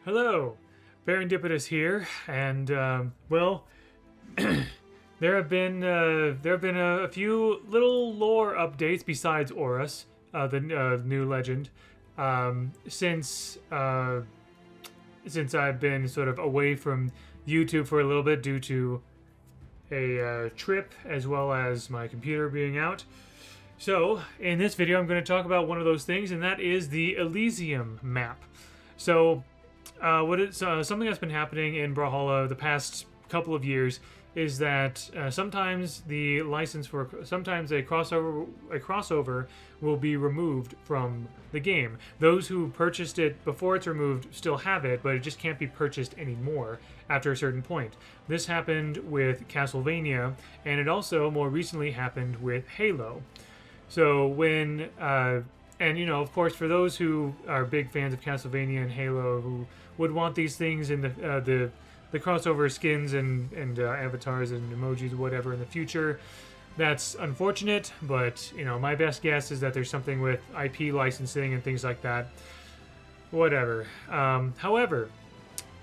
Hello, Barendipitous here, and well, there have been a few little lore updates besides Horus, the new legend, since I've been sort of away from YouTube for a little bit due to a trip as well as my computer being out. So, in this video, I'm going to talk about one of those things, and that is the Elysium map. So, something that's been happening in Brawlhalla the past couple of years is that sometimes sometimes a crossover will be removed from the game. Those who purchased it before it's removed still have it, but it just can't be purchased anymore after a certain point. This happened with Castlevania, and it also more recently happened with Halo. So when and of course, for those who are big fans of Castlevania and Halo, who would want these things in the crossover skins and avatars and emojis or whatever in the future, that's unfortunate. But my best guess is that there's something with IP licensing and things like that. Whatever. However,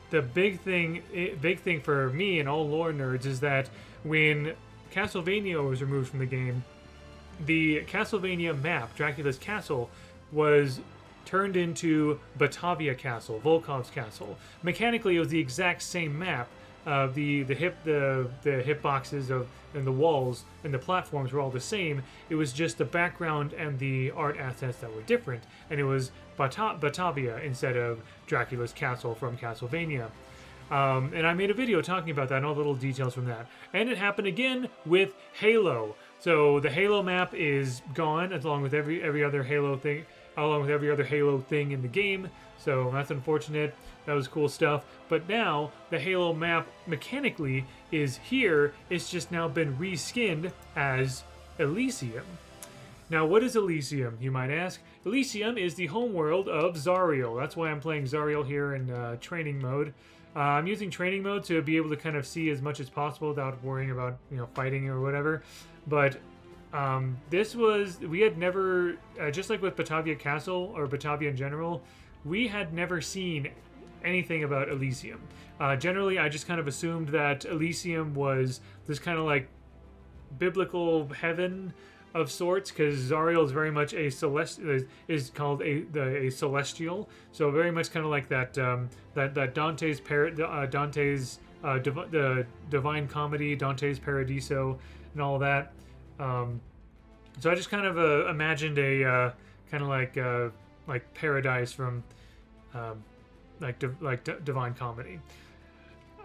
the big thing for me and all lore nerds is that when Castlevania was removed from the game, the Castlevania map, Dracula's Castle, was turned into Batavia Castle, Volkov's Castle. Mechanically, it was the exact same map. The hitboxes and the walls and the platforms were all the same. It was just the background and the art assets that were different, and it was Batavia instead of Dracula's Castle from Castlevania. And I made a video talking about that and all the little details from that. And it happened again with Halo. So the Halo map is gone, along with every other Halo thing, in the game. So that's unfortunate. That was cool stuff. But now the Halo map mechanically is here. It's just now been reskinned as Elysium. Now, what is Elysium, you might ask? Elysium is the homeworld of Zariel. That's why I'm playing Zariel here in training mode. I'm using training mode to be able to kind of see as much as possible without worrying about fighting or whatever. But we had never, just like with Batavia Castle or Batavia in general, we had never seen anything about Elysium. Generally, I just kind of assumed that Elysium was this kind of like biblical heaven of sorts, because Zariel is very much is called a celestial, so very much kind of like that the Divine Comedy, Dante's Paradiso, and all that. So I just kind of imagined a kind of like paradise from Divine Comedy.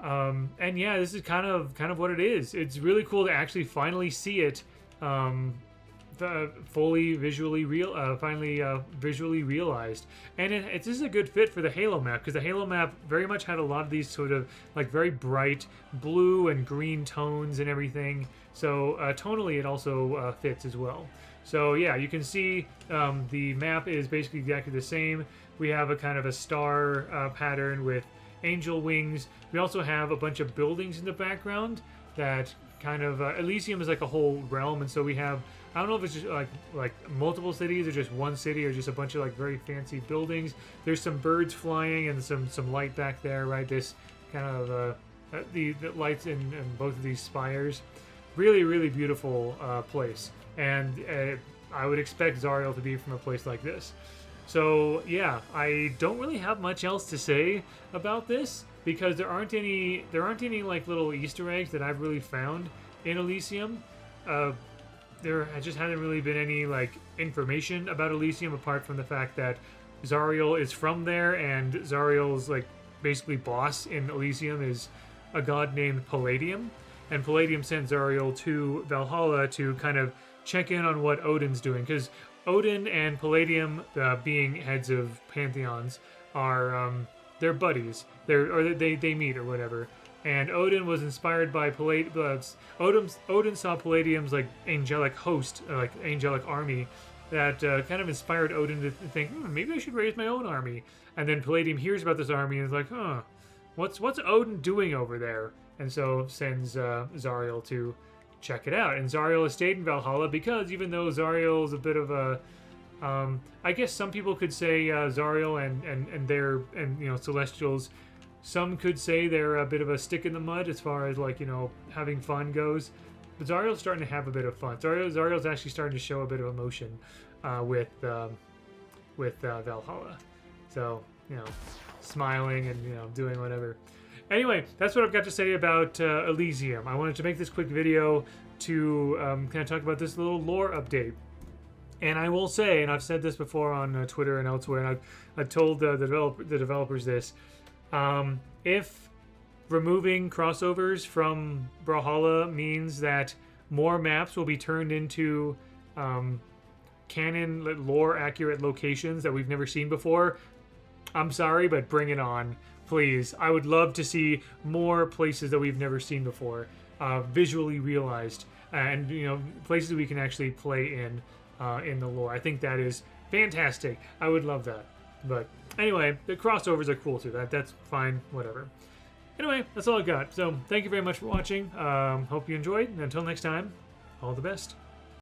And yeah, this is kind of what it is. It's really cool to actually finally see it fully visually visually realized, and this is a good fit for the Halo map, because the Halo map very much had a lot of these sort of like very bright blue and green tones and everything. So tonally, it also fits as well. So yeah, you can see the map is basically exactly the same. We have a kind of a star pattern with angel wings. We also have a bunch of buildings in the background that kind of Elysium is like a whole realm, and so we have, I don't know if it's just like multiple cities or just one city or just a bunch of like very fancy buildings. There's some birds flying and some light back there, right? This kind of the lights in both of these spires. Really, really beautiful place, and I would expect Zariel to be from a place like this. So yeah, I don't really have much else to say about this, because there aren't any like little Easter eggs that I've really found in Elysium. There just hasn't really been any like information about Elysium, apart from the fact that Zariel is from there, and Zariel's like basically boss in Elysium is a god named Palladium, and Palladium sent Zariel to Valhalla to kind of check in on what Odin's doing, because Odin and Palladium, being heads of pantheons, are they're buddies. They meet or whatever. And Odin was inspired by Palladium. Odin saw Palladium's like angelic host, like angelic army, that kind of inspired Odin to think, maybe I should raise my own army. And then Palladium hears about this army and is like, what's Odin doing over there? And so sends Zariel to check it out. And Zariel has stayed in Valhalla because even though Zariel is a bit of a I guess some people could say Zariel and their Celestials. Some could say they're a bit of a stick in the mud as far as like having fun goes. But Zariel's starting to have a bit of fun. Zariel's actually starting to show a bit of emotion with Brawlhalla. So smiling and doing whatever. Anyway, that's what I've got to say about Elysium. I wanted to make this quick video to kind of talk about this little lore update. And I will say, and I've said this before on Twitter and elsewhere, and I've told the developers this, if removing crossovers from Brawlhalla means that more maps will be turned into canon lore accurate locations that we've never seen before, I'm sorry, but bring it on, please. I would love to see more places that we've never seen before, visually realized, and places we can actually play in the lore. I think that is fantastic. I would love that. But anyway, the crossovers are cool too. That's fine, whatever. Anyway, that's all I got. So thank you very much for watching. Hope you enjoyed, and until next time, all the best.